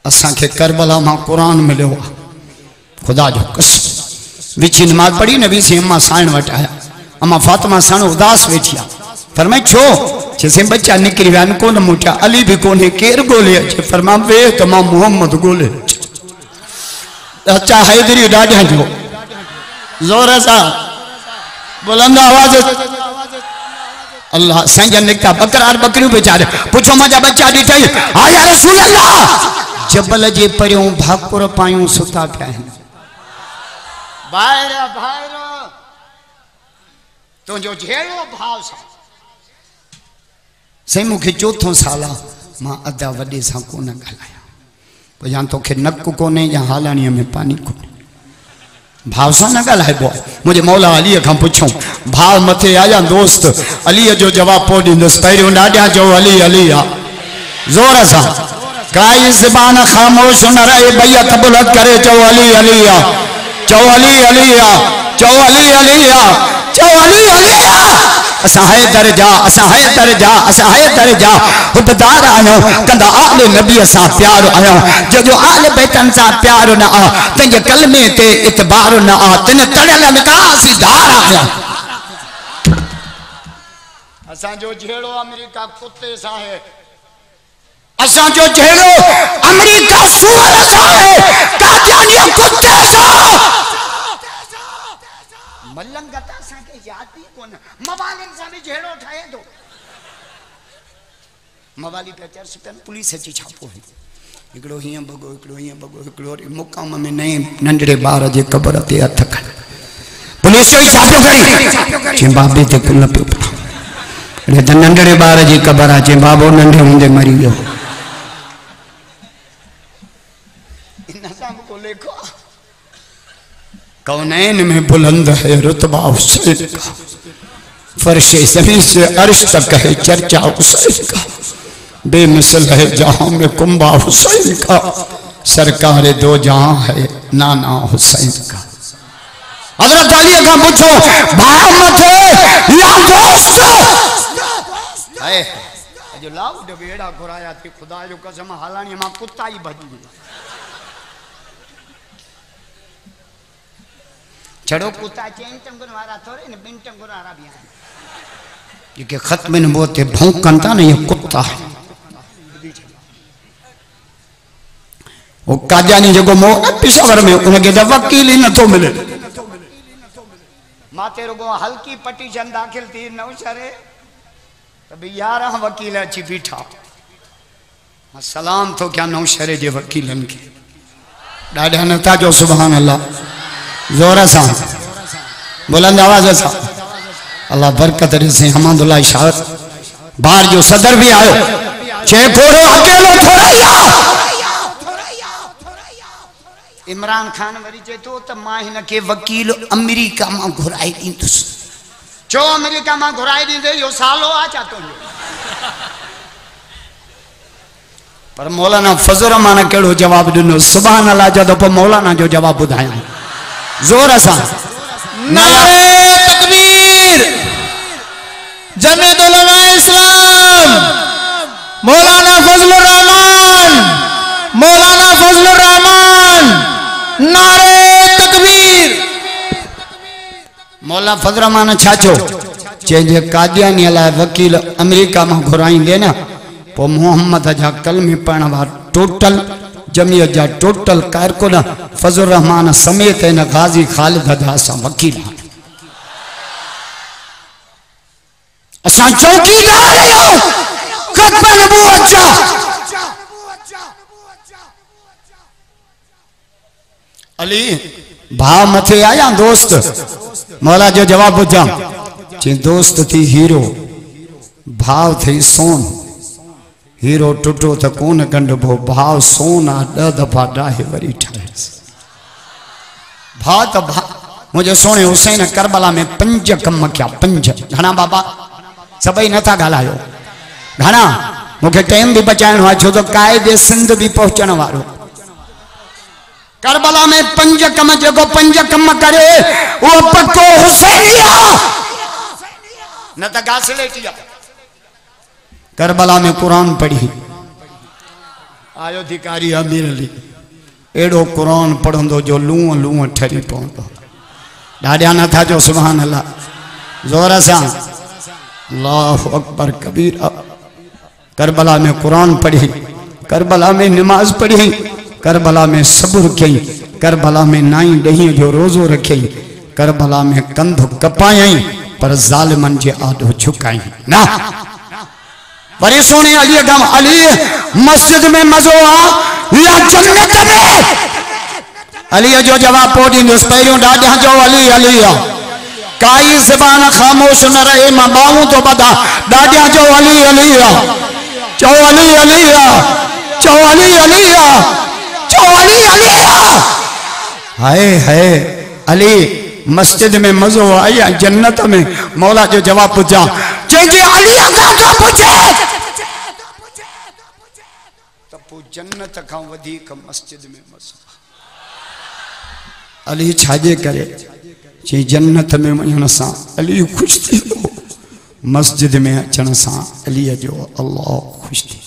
असा के करबला मां कुरान मिलो खुदा जो कसम विची नमाज पढ़ी नबी से अम्मा साण वट आया अम्मा फातिमा साण उदास वेठिया फरमाई छो जैसे बच्चा निकली वन को न मुठा अली भी कोने केर गोले अचे फरमा वे तमाम मोहम्मद गोले अच्छा हैदरी डाढ़ा जो जोर सा बुलंद आवाज अल्लाह संजन निकता बकरार बकरियों बेचारे पूछो मजा बच्चा दी थई आ या रसूल अल्लाह जबल जे परियों भाकुर पायूं सुता पिया बाहर बाहर तो जो झेड़ो भाव सा सही मुखे चौथों साल मां अदा वडे सा को न गलाया या तो खे नक कोने या हालानी में पानी कोने भाव सा न गलाइबो मुझे मौला अली का पूछो भाव मथे आया दोस्त अली जो जवाब पो दींदस पहिरियों डाडिया जो अली अली आ जोर सा काई ज़बान खामोश न रहे भैया तबलत करे चो अली अली आ चो अली अली आ चो अली अली आ चो अली अली आ असा है दर्जा असा है दर्जा असा है दर्जा हुबदार आयो कंदा आले नबी सा प्यार आयो जो जो आले बैतन सा प्यार न आ तंजे कलमे ते इतबार न आ तने तड़ल निकासी धार आया असा जो झेड़ो अमेरिका कुत्ते सा है असा जो झेड़ो अमेरिका सुअर सा है कादियानिया कुत्ते सा मलंगता सा के याद भी कोन मवालिन सा भी झेड़ो ठाए दो मवाली पे चर्च पे पुलिस अची छापो है एकड़ो हिया बगो एकड़ो मुकाम में नए नंढड़े बार जे कब्र ते हथ खण पुलिस जो छापो करी जे बाबे ते कुल पे रे त नंढड़े बार जी कब्र आ जे बाबो नंढे हुंदे मरी गयो इन साम को लेखो कौनैन में बुलंद है रुतबा हुसैन का फर्शे ज़मीन से अर्श तक है चर्चा हुसैन का बेमिसल है जहां में कुंबा हुसैन का सरकार दो जहां है नाना हुसैन का हजरत अली का पूछो भाव मत है या दोस्त है जो लाउड बेड़ा घुराया थी खुदा जो कसम हालानी मां कुत्ता ही भजी चढ़ो कुत्ता चैन टंगुन वाला थोड़े न बिन टंगुन वाला भी है ये खत्म में बोते भौंकता नहीं ये कुत्ता है वो काजानी जो मो पेशावर में उनके जब वकील ही न तो मिले माते रुगो हल्की पटीशन दाखिल थी नौशरे तभी 11 वकील अची बीठा सलाम तो क्या नौशरे जे वकीलन के डाढ़ा नता जो सुभान अल्लाह जोर सा बुलंद आवाज सा अल्लाह बरकत से हमादुल्लाह शाह बाहर जो सदर भी आयो छे फोड़ो अकेलो थोड़ा इमरान खान वरी चे तो मां हिन के वकील अमेरिका मां घुराई दींदुस चो अमेरिका मां घुराई दींदे यो सालो आ चातो पर मौलाना फजल रहमान केड़ो जवाब दिनो सुभान अल्लाह जदो पर मौलाना जो जवाब बुधाया जोर सा नारे तकबीर जमीयत उलमा इस्लाम मौलाना फजलुर रहमान मौलाना फजलुर रहमान नारे तकबीर मौला फजल रहमान छाचो जे कादियानी अलाए वकील अमेरिका में घुराई देना पो मोहम्मद जा कलमे पढ़ण वारा टोटल जमीयत जा टोटल कारकुन फजल रहमान समेत इन गाजी खालिद जा सा वकील असा चौकीदार आयो खत्म नबूवत जा अली भाव मथे आया दोस्त मौला जो जवाब बुझा जे दोस्त थी हीरो भाव थी सोन हीरो टुटो तो कोन गंढबो भाव सोना 10 दफा डाहे वरी ठाए भाव तो मुझे सोने हुसैन करबला में 5 कम क्या 5 घना बाबा सबई नथा गालायो घना मुझे टाइम भी बचाइणो है छो तो कायदे सिंध भी पहुंचण वारो करबला में 5 कम जो 5 कम करे वो पक्को हुसैनिया न तो गासलेटिया करबला में कुरान पढ़ी आयो धिकारी अमीर अली एड़ो कुरान पढ़ंदो जो लूं लूं ठरी पवंदो ॾाढा नथा जो सुभान अल्लाह ज़ोर सां अल्लाहु अकबर कबीरा करबला में कुरान पढ़ी करबला में नमाज पढ़ी करबला में सब्र कई करबला में 9 ॾहीं जो रोज़ो रखई करबला में कंध कपायई पर ज़ालिमन जे आॾो झुकाई ना वरी सोने अली गम अली मस्जिद में मज़ो आ या जन्नत में अली जो जवाब पो ॾींदुसि पहिरियों ॾाढा जो अली अली काई ज़बान ख़ामोश न रहे मां बाहूं तो बता ॾाढा जो अली अली चो अली अली चो अली अली चो अली अली हाय हाय अली मस्जिद में मज़ो आया जन्नत में मौला जो जवाब पूछा चेंजे अली अगा तो पूछे तो जन्नत का वधिक मस्जिद में मज़ो अली छाजे करे चे जन्नत में वञण सां अली खुश थी मस्जिद में अचण सां अली जो अल्लाह खुश थी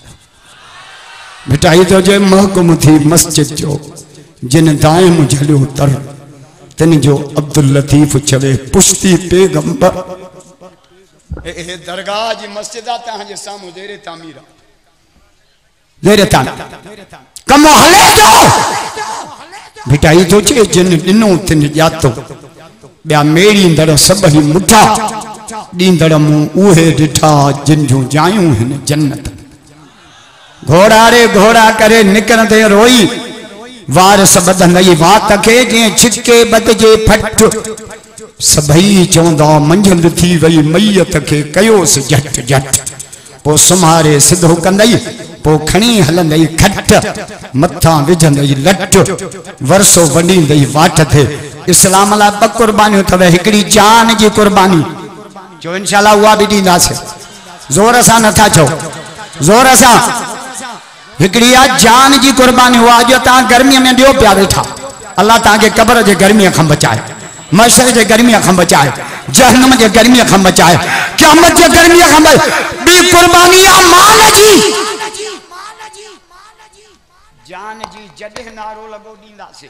मिटाई तो जे महकुम थी मस्जिद जो जिन दायम झलियो तर तिन जो अब्दुल लतीफ चवे पुश्ती पैगंबर ए दरगाह जी मस्जिद ता जे सामू देरे तामीरा देरे ता कम हले तो मिटाई तो चे जिन दिनो तिन जातो ब्या मेरी दर सब ही मुठा दींदड़ मु उहे डिठा जिन जो जायूं हिन जन्नत घोड़ा रे घोड़ा करे निकरंदे रोई वारस बदंदई वात के जे छिके बदजे फट सभई चवंदा मंझंद थी वई मैयत के कयोस झट झट पो सुमारे सिधो कंदई पो खणी हलंदई खट मथा विझंदई लट वरसो वंडींदई वाट थे इस्लाम ला ब कुर्बानी तवे हिकड़ी जान जी कुर्बानी जो इंशाल्लाह हुआ भी दींदासे जोर सा नथा छो जोर सा हिकड़ी जान जी कुर्बानी हुआ जो ता गर्मी में दियो पिया वेठा अल्लाह ता के कब्र जे गर्मी खं बचाए मशर जे गर्मी खं बचाए जहन्नम जे गर्मी खं बचाए क़यामत जे गर्मी खं बी कुर्बानी आ मान जी जान जी जडे नारो लगो दींदासे